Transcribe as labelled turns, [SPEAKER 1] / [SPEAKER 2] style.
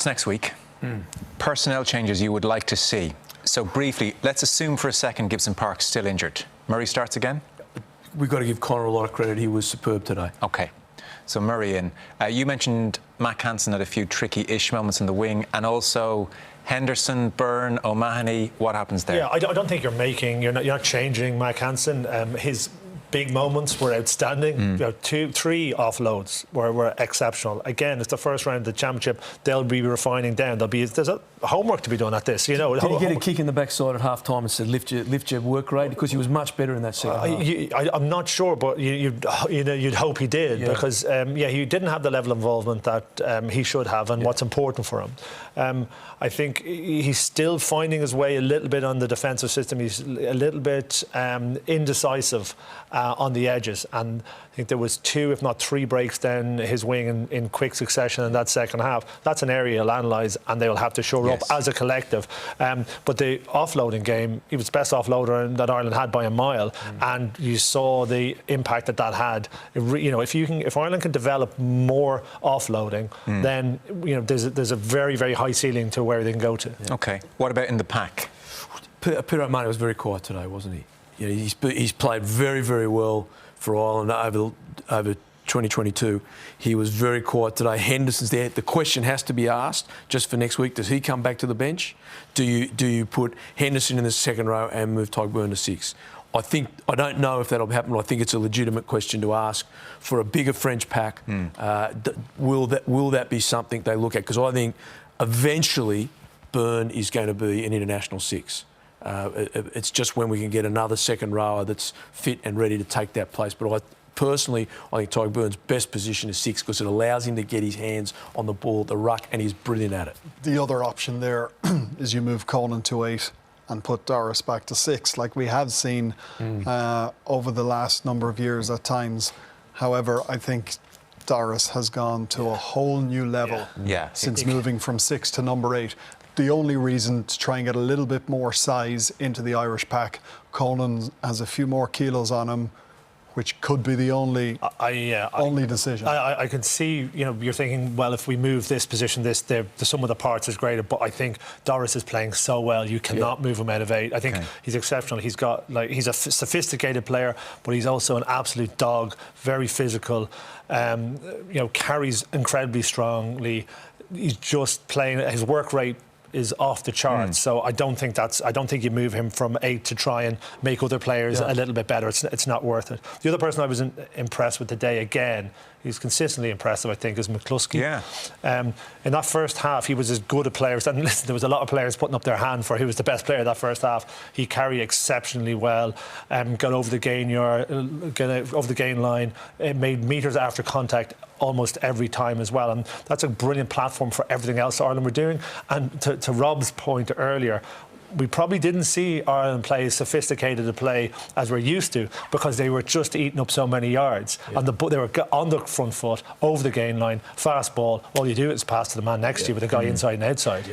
[SPEAKER 1] It's next week. Personnel changes you would like to see. So briefly, let's assume for a second Gibson Park's still injured. Murray starts again?
[SPEAKER 2] We've got to give Connor a lot of credit. He was superb today.
[SPEAKER 1] OK. So Murray in. You mentioned Mac Hansen had a few tricky-ish moments in the wing, and also Henderson, Byrne, O'Mahony. What happens there?
[SPEAKER 3] Yeah, I don't think you're not changing Mac Hansen. His big moments were outstanding. You know, 2-3 offloads were exceptional. Again, it's the first round of the championship. They'll be refining down. There's a homework to be done at this. You know,
[SPEAKER 2] did he get a kick in the backside at half time and said lift your work rate, because he was much better in that second half?
[SPEAKER 3] I'm not sure, but you'd hope he did, because he didn't have the level of involvement that he should have, and what's important for him. I think he's still finding his way a little bit on the defensive system. He's a little bit indecisive on the edges, and I think there was 2, if not 3 breaks down his wing in quick succession in that second half. That's an area he'll analyse, and they'll have to shore up as a collective. But the offloading game, he was the best offloader that Ireland had by a mile, and you saw the impact that had. If Ireland can develop more offloading, then there's a very, very high ceiling to where they can go to.
[SPEAKER 1] OK. What about in the pack?
[SPEAKER 2] Peter O'Mahony was very quiet today, wasn't he? He's played very, very well for Ireland over 2022. He was very quiet today. Henderson's there. The question has to be asked just for next week: does he come back to the bench? Do you put Henderson in the second row and move Togburn to 6? I don't know if that'll happen. I think it's a legitimate question to ask for a bigger French pack. Will that be something they look at? Because I think eventually Byrne is going to be an international 6. It's just when we can get another second rower that's fit and ready to take that place. But I think Togburns' best position is 6, because it allows him to get his hands on the ball, the ruck, and he's brilliant at it.
[SPEAKER 4] The other option there is you move Conan to 8 and put Doris back to 6, like we have seen over the last number of years at times. However, I think Doris has gone to a whole new level since moving from 6 to number 8. The only reason to try and get a little bit more size into the Irish pack, Conan has a few more kilos on him, which could be the only decision.
[SPEAKER 3] I can see, you're thinking, well, if we move this position, the sum of the parts is greater. But I think Doris is playing so well, you cannot move him out of 8. I think he's exceptional. He's a sophisticated player, but he's also an absolute dog, very physical. Carries incredibly strongly. He's just playing. His work rate is off the charts. So I don't think you move him from 8 to try and make other players a little bit better. It's not worth it. The other person I was impressed with today, again, he's consistently impressive, I think, is McCluskey. In that first half, he was as good a player. And listen, there was a lot of players putting up their hand for who was the best player that first half. He carried exceptionally well, got over the gain line, made metres after contact almost every time as well, and that's a brilliant platform for everything else Ireland were doing. And to Rob's point earlier, we probably didn't see Ireland play as sophisticated a play as we're used to, because they were just eating up so many yards. And they were on the front foot, over the gain line, fast ball. All you do is pass to the man next to you with a guy inside and outside.